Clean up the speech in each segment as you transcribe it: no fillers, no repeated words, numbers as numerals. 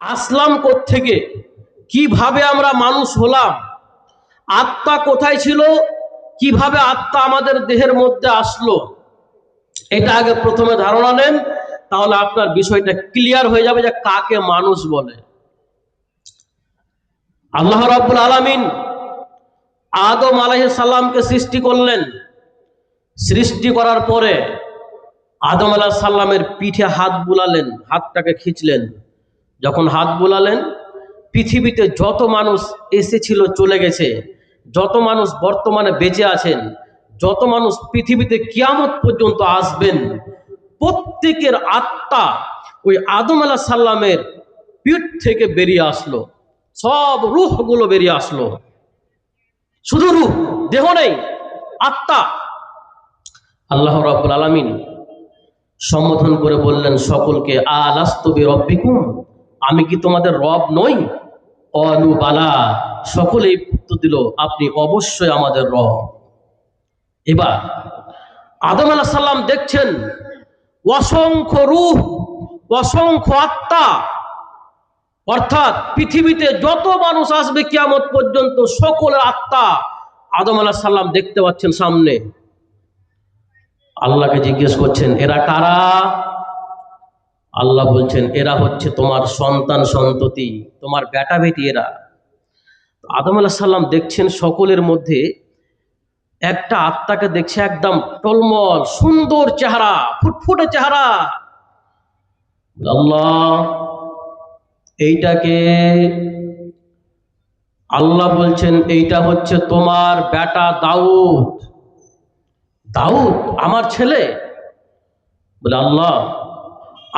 আসলাম কোত্থেকে, কিভাবে আমরা মানুষ হলাম, আত্মা কোথায় ছিল, কিভাবে আত্মা আমাদের দেহের মধ্যে আসলো, এটা আগে প্রথমে ধারণা নেন, তাহলে আপনার বিষয়টা ক্লিয়ার হয়ে যাবে যে কাকে মানুষ বলে। আল্লাহ রাব্বুল আলামিন আদম আলাইহিস সালামকে সৃষ্টি করলেন। সৃষ্টি করার পরে আদম আলাইহিস সালামের পিঠে হাত বুলালেন, হাতটাকে খিঁচলেন। যখন হাত বুলালেন, পৃথিবীতে যত মানুষ এসেছিল চলে গেছে, যত মানুষ বর্তমানে বেঁচে আছেন, যত মানুষ পৃথিবীতে কিয়ামত পর্যন্ত আসবেন, প্রত্যেকের আত্মা ওই আদম আলাইহিস সালামের পিঠ থেকে বেরিয়ে আসলো। সব রূহগুলো বেরিয়ে আসলো, শুধু রূহ, দেহ নেই, আত্মা। আল্লাহ রাব্বুল আলামিন সম্বোধন করে বললেন সকলকে, আলাস্তু বিরব্বিকুম, আমি কি তোমাদের রব নই? ক্বালু বালা, সকলেই উত্তর দিল, আপনি অবশ্যই আমাদের রব। এবার আদম আলাইহিস সালাম দেখছেন অসংখ্য রূহ, অসংখ্য আত্মা, অর্থাৎ পৃথিবীতে যত মানুষ আসবে কিয়ামত পর্যন্ত সকলের আত্মা আদম আলাইহিস সালাম দেখতে পাচ্ছেন সামনে। আল্লাহকে জিজ্ঞেস করছেন, এরা কারা? আল্লাহ বলছেন, এরা হচ্ছে তোমার সন্তান সন্ততি, তোমার বেটা বেটি এরা। আদম আলাইহিস সালাম দেখছেন সকলের মধ্যে একটা আত্মাকে দেখছে, একদম টলমল সুন্দর চেহারা, ফুটফুটে চেহারা। আল্লাহ, এইটাকে? আল্লাহ বলছেন, এইটা হচ্ছে তোমার বেটা দাউদ। দাউদ আমার ছেলে? বলে, আল্লাহ,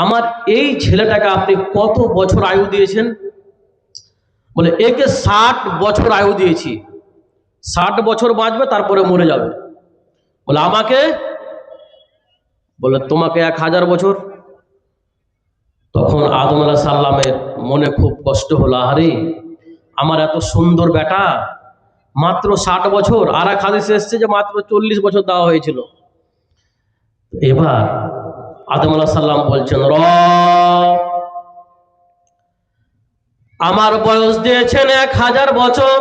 আমার এই ছেলেটাকে আপনি কত বছর আয়ু দিয়েছেন? বলে, একে 60 বছর আয়ু দিয়েছি, 60 বছর বাঁচবে, তারপরে মরে যাবে। বলে, আমাকে? বলে, তোমাকে 1000 বছর। তখন আদম আলাইহিস সালামের মনে খুব কষ্ট হলো, আরে আমার এত সুন্দর বেটা মাত্র 60 বছর, আর এক হাদিসে এসেছে যে মাত্র 40 বছর দেওয়া হয়েছিল। এবার আদম আলাইহিস সালাম বলছেন, রব, আমার বয়স দিয়েছেন 1000 বছর,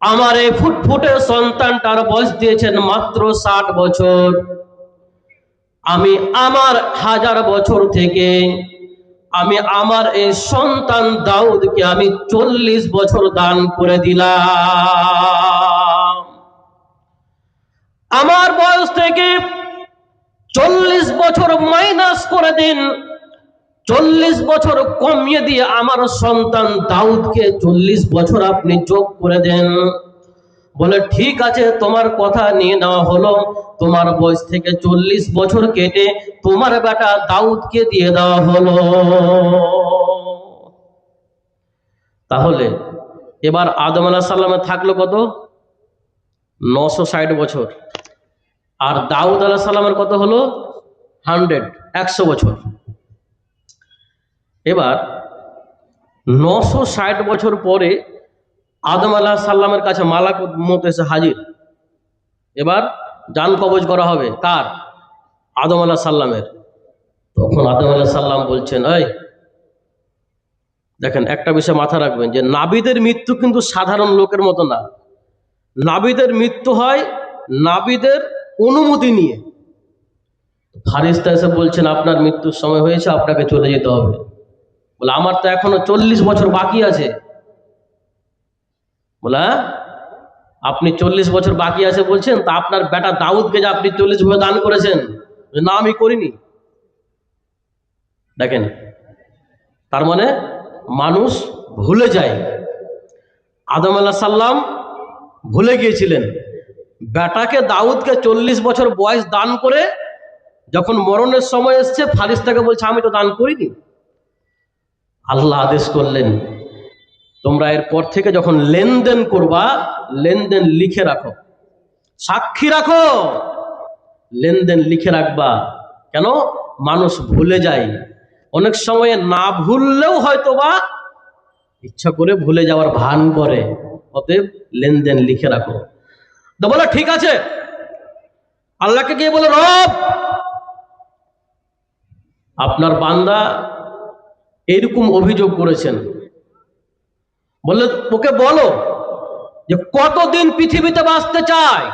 আমার এই ফুটফুটে সন্তানটার বয়স দিয়েছেন মাত্র 60 বছর। আমি আমার 1000 বছর থেকে আমি আমার এই সন্তান দাউদকে আমি 40 বছর দান করে দিলাম। আমার বয়স থেকে 40 বছর মাইনাস করে দিন, 40 বছর কমিয়ে দিয়ে আমার সন্তান দাউদকে 40 বছর আপনি যোগ করে দেন। বলে, ঠিক আছে, তোমার কথা নিয়ে নেওয়া হলো। তোমার বয়স থেকে 40 বছর কেটে তোমার বেটা দাউদকে দিয়ে দেওয়া হলো। তাহলে এবার আদম আলাইহিস সালামের থাকলো কত? 960 বছর। আর দাউদ আলাইহিস সালামের কত হলো? 100 বছর। এবার 960 বছর পরে আদম আলাইহিস সালামের কাছে মালাকুল মউত এসে হাজির। এবার জান কবজ করা হবে কার? আদম আলাইহিস সালামের। তখন আদম আলাইহিস সালাম বলছেন, এই দেখেন, একটা বিষয় মাথা রাখবেন যে নাবিদের মৃত্যু কিন্তু সাধারণ লোকের মতো না। নাবিদের মৃত্যু হয় নাবিদের অনুমতি নিয়ে। ফারিস্তা এসে বলছেন, আপনার মৃত্যুর সময় হয়েছে, আপনাকে চলে যেতে হবে। বলে, আমার তো এখনো 40 বছর বাকি আছে। বলে, আপনি 40 বছর বাকি আছে বলছেন, তা আপনার বেটা দাউদকে যে আপনি 40 বছর দান করেছেন? না, আমি করিনি। দেখেন, তার মানে মানুষ ভুলে যায়। আদম আলাইহিস সালাম ভুলে গিয়েছিলেন, বেটাকে দাউদকে 40 বছর বয়স দান করে যখন মরণের সময় এসছে, ফারিস্তাকে বলছে, আমি তো দান করিনি। আল্লাহ আদেশ করলেন, তোমরা এরপর থেকে যখন লেনদেন করবা, লেনদেন লিখে রাখো, সাক্ষী রাখো, লেনদেন লিখে রাখবা। কেন? মানুষ ভুলে যায়, অনেক সময় না ভুললেও হয়তো বা ইচ্ছা করে ভুলে যাওয়ার ভান করে। অতএব লেনদেন লিখে রাখো। তো বলে, ঠিক আছে। আল্লাহকে গিয়ে বলে, রব, আপনার বান্দা এইরকম অভিযোগ করেছেন। বললে ওকে বলো যে কতদিন পৃথিবীতে বাঁচতে চায়,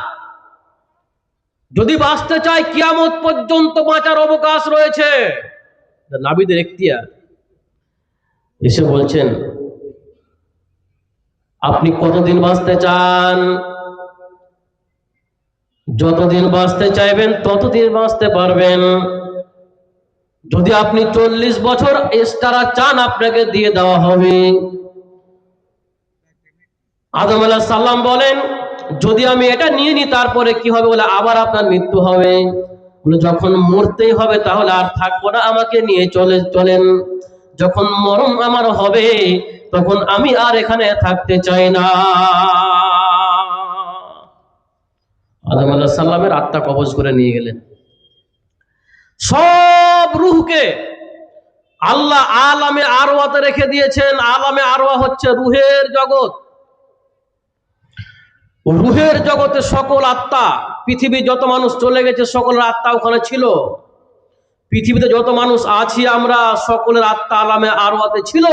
যদি বাঁচতে চায় কিয়ামত পর্যন্ত বাঁচার অবকাশ রয়েছে। নাবিদের এখতিয়ার। এসে বলছেন আপনি কতদিন বাঁচতে চান? যতদিন বাঁচতে চাইবেন ততদিন বাঁচতে পারবেন। যদি আপনি 40 বছর এক্সট্রা চান আপনাকে দিয়ে দেওয়া হবে। আদম আলাইহিস সালাম বলেন যদি আমি এটা নিয়ে নিই তারপরে কি হবে? বলে আবার আপনার মৃত্যু হবে। বলে যখন মরতেই হবে তাহলে আর থাকবো না, আমাকে নিয়ে চলেন। যখন মরণ আমার হবে তখন আমি আর এখানে থাকতে চাই না। আদম আলাইহিস সালামের আত্মা কবজ করে নিয়ে গেলেন। সব রূহকে আল্লাহ আলামে আরওয়াতে রেখে দিয়েছেন। আলামে আরওয়া হচ্ছে রূহের জগৎ। রূহের জগতে সকল আত্মা, পৃথিবী যত মানুষ চলে গেছে সকলের আত্মা ওখানে ছিল। পৃথিবীতে যত মানুষ আছি আমরা সকলের আত্মা আলামে আরওয়াতে ছিল।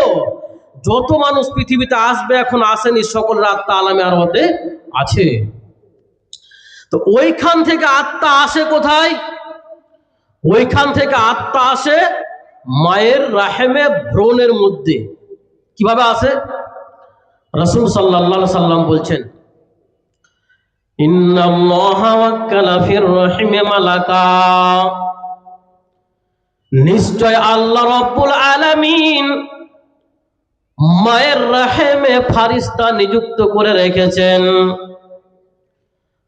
যত মানুষ পৃথিবীতে আসবে এখন আসেনি, সকলের আত্মা আলামে আরওয়াতে আছে। তো ওইখান থেকে আত্মা আসে কোথায়? ওইখান থেকে আত্মা আসে মায়ের রাহেমে ভ্রূণের মধ্যে। কিভাবে আসে? রাসূল সাল্লাল্লাহু আলাইহি সাল্লাম বলছেন ইন্নাল্লাহা ওয়াক্কালা ফির রাহিমি মালাকা, নিশ্চয় আল্লাহ রাব্বুল আলামিন মায়ের রাহেমে ফারিস্তা নিযুক্ত করে রেখেছেন।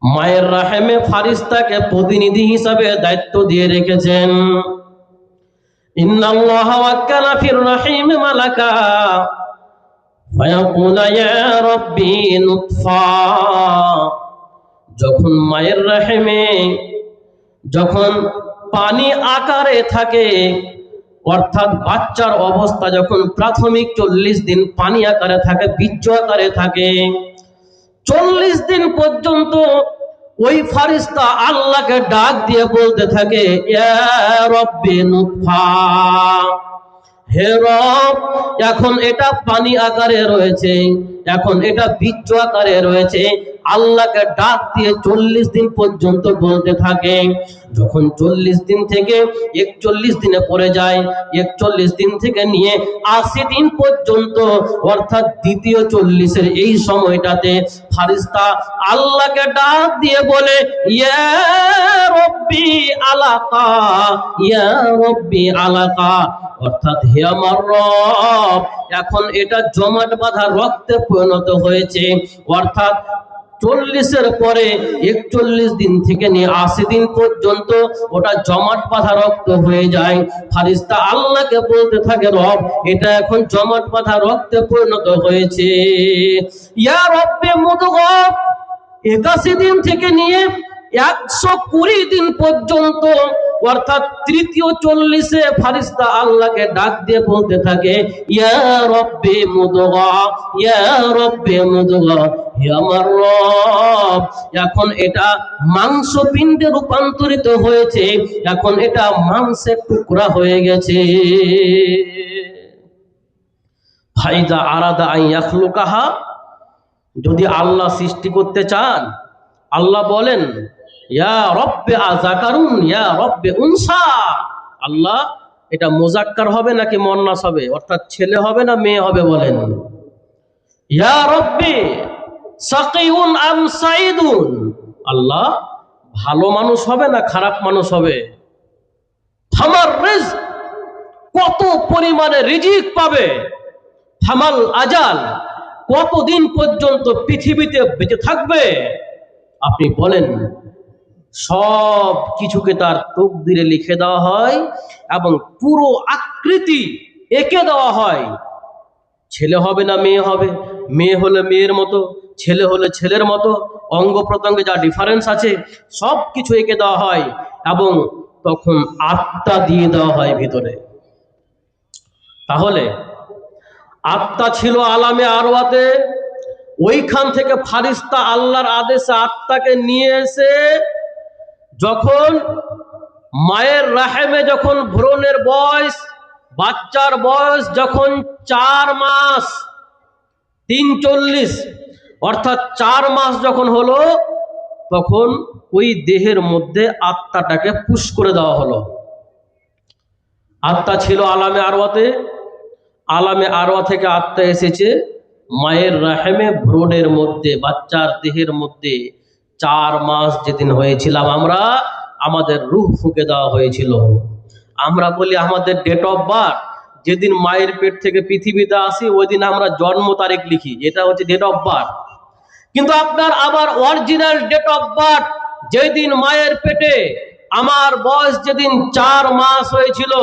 মায়ের রাহেমে ফারিস্তাকে প্রতিনিধি হিসাবে দায়িত্ব দিয়ে রেখেছেন। ইন্নাল্লাহা ওয়াক্কালা ফির রাহিমি মালাকা ফায়াকুলু ইয়া রাব্বি নুতফা, যখন মায়ের রাহেমে যখন পানি আকারে থাকে, অর্থাৎ বাচ্চার অবস্থা যখন প্রাথমিক 40 দিন পানি আকারে থাকে, বীর্য আকারে থাকে, 40 দিন পর্যন্ত ওই ফারিস্তা আল্লাহকে ডাক দিয়ে বলতে থাকে ইয়া রাব্বি নুতফা, হে রব এখন এটা পানি আকারে রয়েছে, এখন এটা বীর্য আকারে রয়েছে। আল্লাহকে ডাক দিয়ে 40 দিন পর্যন্ত বলতে থাকে। যখন 40 দিন থেকে 41 দিনে পড়ে যায়, 41 দিন থেকে নিয়ে 80 দিন পর্যন্ত, অর্থাৎ দ্বিতীয় 40-এর এই সময়টাতে ফারিস্তা আল্লাহকে ডাক দিয়ে বলে ইয়া রব্বি আলাকা, ইয়া রব্বি আলাকা, অর্থাৎ হে আমার রব এখন এটা জমাট বাঁধা রক্তে পরিণত হয়েছে। অর্থাৎ 40-এর পরে 41 দিন থেকে নিয়ে 80 দিন পর্যন্ত ওটা জমাট বাঁধা রক্ত হয়ে যায়। ফারিস্তা আল্লাহকে বলতে থাকে রব এটা এখন জমাট বাঁধা রক্তে পরিণত হয়েছে। ইয়া রব্বে মুদগা, 81 দিন থেকে নিয়ে 120 দিন পর্যন্ত, অর্থাৎ তৃতীয় 40-এ ফারিস্তা আল্লাহকে ডাক দিয়ে বলতে থাকে ইয়া রব্বে মুদগা, ইয়া রব্বে মুদগা, হে আমার রব এখন এটা মাংস পিণ্ডে রূপান্তরিত হয়েছে, এখন এটা মাংসের টুকরা হয়ে গেছে। ফাইদা আরাদা আন ইয়াখলুকাহা, যদি আল্লাহ সৃষ্টি করতে চান, আল্লাহ বলেন ইয়া রব্বে আযাকারুন ইয়া রব্বে উনসা, আল্লাহ এটা মুযাক্কার হবে নাকি মুন্নাস হবে, অর্থাৎ ছেলে হবে না মেয়ে হবে বলেন। ইয়া রব্বে সাকিউন আম সাইদুন, আল্লাহ ভালো মানুষ হবে না খারাপ মানুষ হবে। ফামার রিজক, কত পরিমাণে রিজিক পাবে। ফামাল আজাল, কতদিন পর্যন্ত পৃথিবীতে বেঁচে থাকবে। আপনি বলেন সব কিছুকে তার তকদিরে লিখে দেওয়া হয় এবং পুরো আকৃতি এঁকে দেওয়া হয়। ছেলে হবে না মেয়ে হবে, মেয়ে হলে মেয়ের মতো, ছেলে হলে ছেলের মতো, অঙ্গ প্রত্যঙ্গে যা ডিফারেন্স আছে সব কিছু এঁকে দেওয়া হয় এবং তখন আত্মা দিয়ে দেওয়া হয় ভিতরে। তাহলে আত্মা ছিল আলামে আরওয়াতে, ওইখান থেকে ফারিস্তা আল্লাহর আদেশে আত্মাকে নিয়ে এসে যখন মায়ের রাহেমে যখন ভ্রূণের বয়স বাচ্চার বয়স যখন 4 মাস 3 40, অর্থাৎ 4 মাস যখন হলো, তখন ওই দেহের মধ্যে আত্মাটাকে পুশ করে দেওয়া হলো। আত্মা ছিল আলামে আরওয়াতে, আলামে আরওয়া থেকে আত্মা এসেছে মায়ের রাহেমে ভ্রূণের মধ্যে, বাচ্চার দেহের মধ্যে। 4 মাস যেদিন হয়েছিলাম আমরা, আমাদের রূহ ফুঁকে দেওয়া হয়েছিল। আমরা বলি আমাদের ডেট অফ বার্থ, যেদিন মায়ের পেট থেকে পৃথিবীতে আসি ওই দিন আমরা জন্ম তারিখ লিখি, এটা হচ্ছে ডেট অফ বার্থ। কিন্তু আপনার আবার অরিজিনাল ডেট অফ বার্থ, যেদিন মায়ের পেটে আমার বয়স যেদিন 4 মাস হয়েছিল,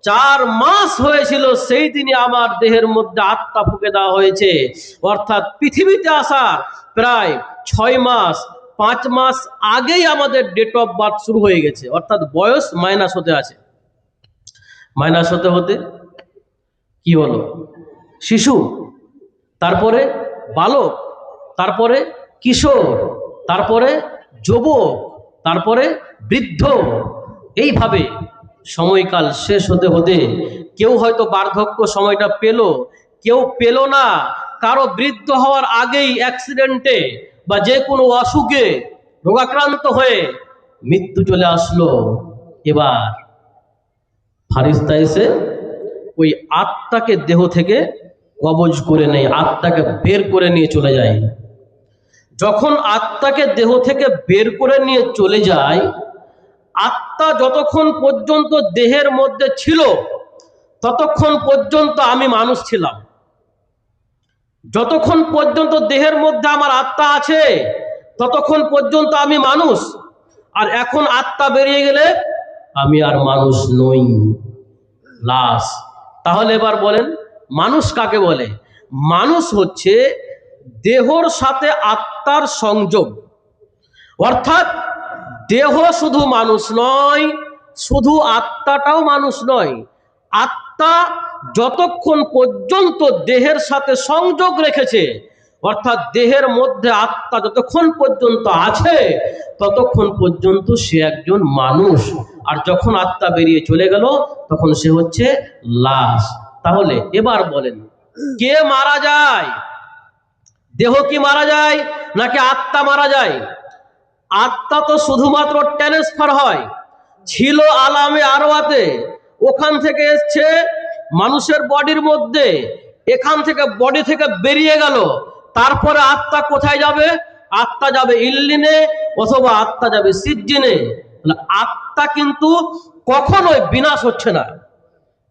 4 মাস হয়েছিল, সেই দিনই আমার দেহের মধ্যে আত্মা ফুঁকে দেওয়া হয়েছে। অর্থাৎ পৃথিবীতে আসা প্রায় 6 মাস 5 মাস আগেই আমাদের ডেট অফ বার্থ শুরু হয়ে গেছে। অর্থাৎ বয়স মাইনাস হতে আছে। মাইনাস হতে হতে কি হলো? শিশু, তারপরে বালক, তারপরে কিশোর, তারপরে যুবক, তারপরে বৃদ্ধ। এইভাবে সময়কাল শেষ হতে হতে কেউ হয়তো বার্ধক্য সময়টা পেল, কেউ পেল না। কারো বৃদ্ধ হওয়ার আগেই অ্যাক্সিডেন্টে বা যে কোনো অসুখে রোগাক্রান্ত হয়ে মৃত্যু চলে আসলো। এবার ফারিস্তা এসে ওই আত্মাকে দেহ থেকে কবজ করে নেয়, আত্মাকে বের করে নিয়ে চলে যায়। যখন আত্মাকে দেহ থেকে বের করে নিয়ে চলে যায়, আত্মা যতক্ষণ পর্যন্ত দেহের মধ্যে ছিল ততক্ষণ পর্যন্ত আমি মানুষ ছিলাম। যতক্ষণ পর্যন্ত দেহের মধ্যে আমার আত্মা আছে ততক্ষণ পর্যন্ত আমি মানুষ। আর এখন আত্মা বেরিয়ে গেলে আমি আর মানুষ নই, লাশ। তাহলে এবার বলেন মানুষ কাকে বলে? মানুষ হচ্ছে দেহর সাথে আত্মার সংযোগ। অর্থাৎ দেহ শুধু মানুষ নয়, শুধু আত্মাটাও মানুষ নয়। আত্মা যতক্ষণ পর্যন্ত দেহের সাথে সংযোগ রেখেছে, অর্থাৎ দেহের মধ্যে আত্মা যতক্ষণ পর্যন্ত আছে ততক্ষণ পর্যন্ত সে একজন মানুষ। আর যখন আত্মা বেরিয়ে চলে গেল তখন সে হচ্ছে লাশ। তাহলে এবার বলেন কে মারা যায়? দেহ কি মারা যায় নাকি আত্মা মারা যায়? আত্মা তো শুধুমাত্র ট্রান্সফার হয়। ছিল আলামে আরওয়াতে, ওখান থেকে এসছে মানুষের বডির মধ্যে, এখান থেকে বডি থেকে বেরিয়ে গেল। তারপরে আত্মা কোথায় যাবে? আত্মা যাবে ইল্লিনে অথবা আত্মা যাবে সিজ্জিনে। আত্মা কিন্তু কখনোই বিনাশ হচ্ছে না।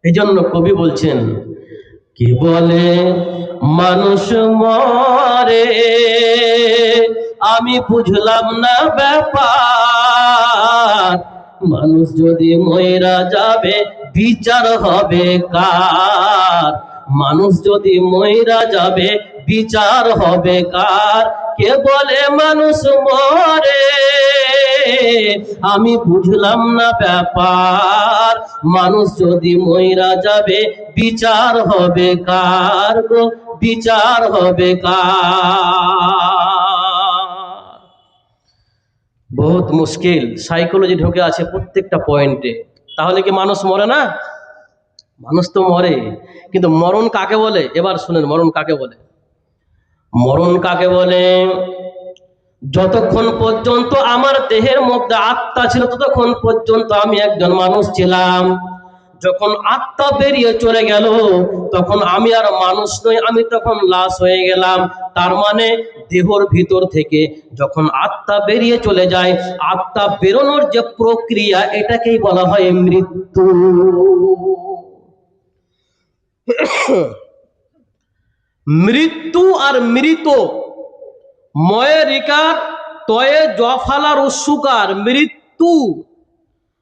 এই জন্য কবি বলছেন কি বলে মানুষ মরে, আমি বুঝলাম না ব্যাপার। মানুষ যদি মইরা যাবে বিচার হবে কার? মানুষ যদি মইরা যাবে বিচার হবে কার? কে বলে মানুষ মরে, আমি বুঝলাম না ব্যাপার। মানুষ যদি মইরা যাবে বিচার হবে কার গো? বিচার হবে কার? বহুত মুশকিল, সাইকোলজি ঢুকে আছে প্রত্যেকটা পয়েন্টে। তাহলে কি মানুষ মরে না? মানুষ তো মরে, কিন্তু মরণ কাকে বলে? এবার শুনেন মরণ কাকে বলে। মরণ কাকে বলে? যতক্ষণ পর্যন্ত আমার দেহের মধ্যে আত্মা ছিল ততক্ষণ পর্যন্ত আমি একজন মানুষ ছিলাম। যখন আত্মা বেরিয়ে চলে গেল তখন আমি আর মানুষ নই, আমি তখন লাশ হয়ে গেলাম। তার মানে দেহর ভিতর থেকে যখন আত্মা বেরিয়ে চলে যায়, আত্মা বেরোনোর যে প্রক্রিয়া এটাকেই বলা হয় মৃত্যু। মৃত্যু আর মৃত, ময়ে রিকার তয়ে জফালার উৎসুকার মৃত্যু,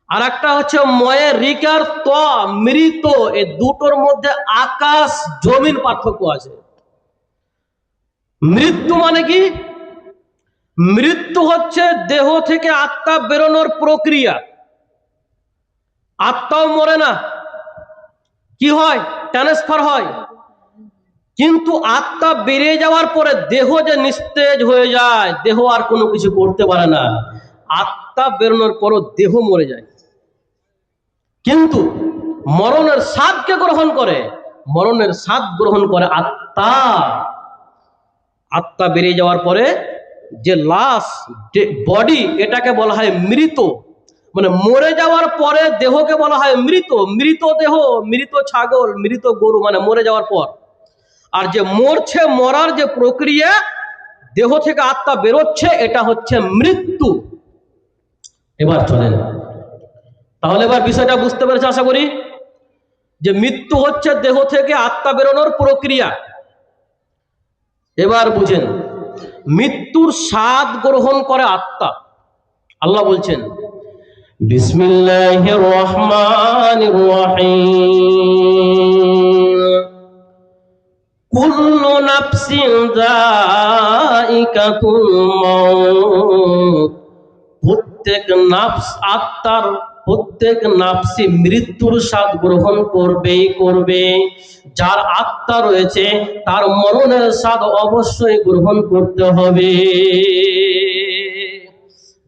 আর একটা হচ্ছে ময়ে রিকার ত মৃত। এই দুটোর মধ্যে আকাশ জমিন পার্থক্য আছে। মৃত্যু মানে কি? মৃত্যু হচ্ছে দেহ থেকে আত্মা বেরোনোর প্রক্রিয়া। আত্মাও মরে না, কি হয়? ট্রান্সফার হয়। কিন্তু আত্মা বেরিয়ে যাওয়ার পরে দেহ যে নিস্তেজ হয়ে যায়, দেহ আর কোনো কিছু করতে পারে না। আত্মা বেরোনোর পরও দেহ মরে যায়। কিন্তু মরণের স্বাদকে গ্রহণ করে, মরণের স্বাদ গ্রহণ করে আত্মা। আত্মা বেরিয়ে যাওয়ার পরে যে লাশ, বডি, এটাকে বলা হয় মৃত। মানে মরে যাওয়ার পরে দেহকে বলা হয় মৃত। মৃত দেহ, মৃত ছাগল, মৃত গরু, মানে মরে যাওয়ার পর। আর যে মরছে, মরার যে প্রক্রিয়া, দেহ থেকে আত্মা বেরোচ্ছে, এটা হচ্ছে মৃত্যু। এবার চলেন, তাহলে এবার বিষয়টা বুঝতে পেরেছে আশা করি, যে মৃত্যু হচ্ছে দেহ থেকে আত্মা বেরোনোর প্রক্রিয়া। এবার বুঝেন, মৃত্যুর স্বাদ গ্রহণ করে আত্মা। আল্লাহ বলছেন বিসমিল্লাহির রহমানির রহিম, কুল্লু নাফসিন যায়িকাতুল মাউত, প্রত্যেক নাফস, আত্মার প্রত্যেক নাফসি মৃত্যুর স্বাদ গ্রহণ করবেই করবে। যার আত্মা রয়েছে তার মরণের স্বাদ অবশ্যই গ্রহণ করতে হবে।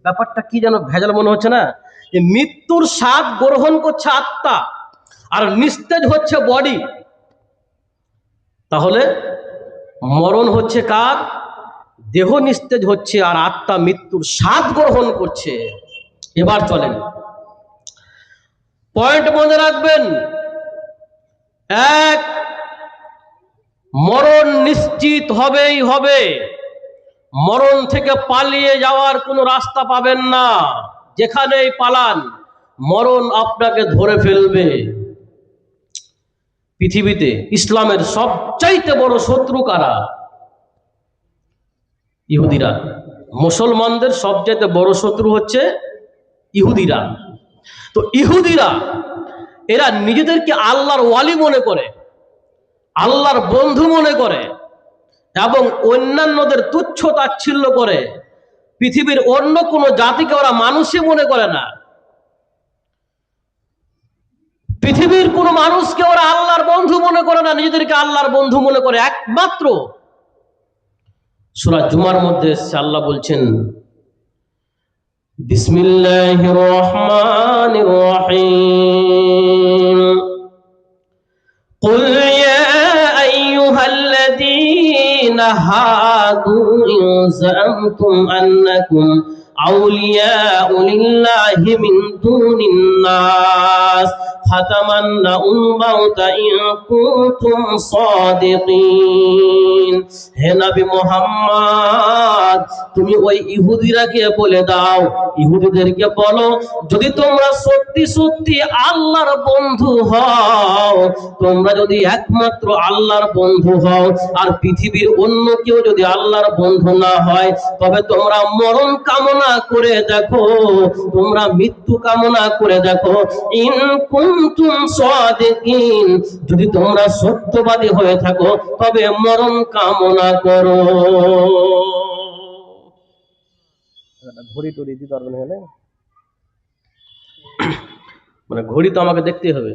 ব্যাপারটা কি যেন ভেজাল মনে হচ্ছে না? যে মৃত্যুর স্বাদ গ্রহণ করছে আত্মা, আর নিস্তেজ হচ্ছে বডি। তাহলে মরণ হচ্ছে কার? দেহ নিস্তেজ হচ্ছে, আর আত্মা মৃত্যুর স্বাদ গ্রহণ করছে। এবার চলেন, পয়েন্ট মনে রাখবেন। এক, মরণ নিশ্চিত হবেই হবে। মরণ থেকে পালিয়ে যাওয়ার কোনো রাস্তা পাবেন না। যেখানেই পালান, মরণ আপনাকে ধরে ফেলবে। পৃথিবীতে ইসলামের সবচাইতে বড় শত্রু কারা? ইহুদিরা। মুসলমানদের সবচাইতে বড় শত্রু হচ্ছে ইহুদিরা। তো ইহুদিরা, এরা নিজেদেরকে আল্লাহর ওয়ালি মনে করে, আল্লাহর বন্ধু মনে করে, এবং অন্যান্যদের তুচ্ছ তাচ্ছিল্য করে। পৃথিবীর অন্য কোনো জাতিকে ওরা মানুষই মনে করে না। পৃথিবীর কোনো মানুষকে ওরা আল্লাহর বন্ধু মনে করে না, নিজেদেরকে আল্লাহর বন্ধু মনে করে। একমাত্র সূরা জুমার মধ্যে এসেছে, আল্লাহ বলছেন বিসমিল্লাহির রহমানির রহিম, কুল ইয়া আইয়ুহাল্লাযীনা হাদু ইন যা'আমতুম আন্নাকুম আউলিয়াউ লিল্লাহি মিন দুনিন নাস ফাতামান্নাউল মাউতা ইন কুনতুম সাদিকিন। হে নবী মুহাম্মদ, তুমি ওই ইহুদিরাকে বলে দাও, ইহুদিদেরকে বলো, যদি তোমরা সত্যি সত্যি আল্লাহর বন্ধু হও, তোমরা যদি একমাত্র আল্লাহর বন্ধু হও, আর পৃথিবীর অন্য কেউ যদি আল্লাহর বন্ধু না হয়, তবে তোমরা মরণ কামনা করে দেখো, তোমরা মৃত্যু কামনা করে দেখো। ইন কুনতুম সাদিকিন, যদি তোমরা সত্যবাদী হয়ে থাকো, তবে মরণ কামনা করো। ঘড়ি টড়ি দিতে পারবেন, মানে ঘড়ি তো আমাকে দেখতেই হবে।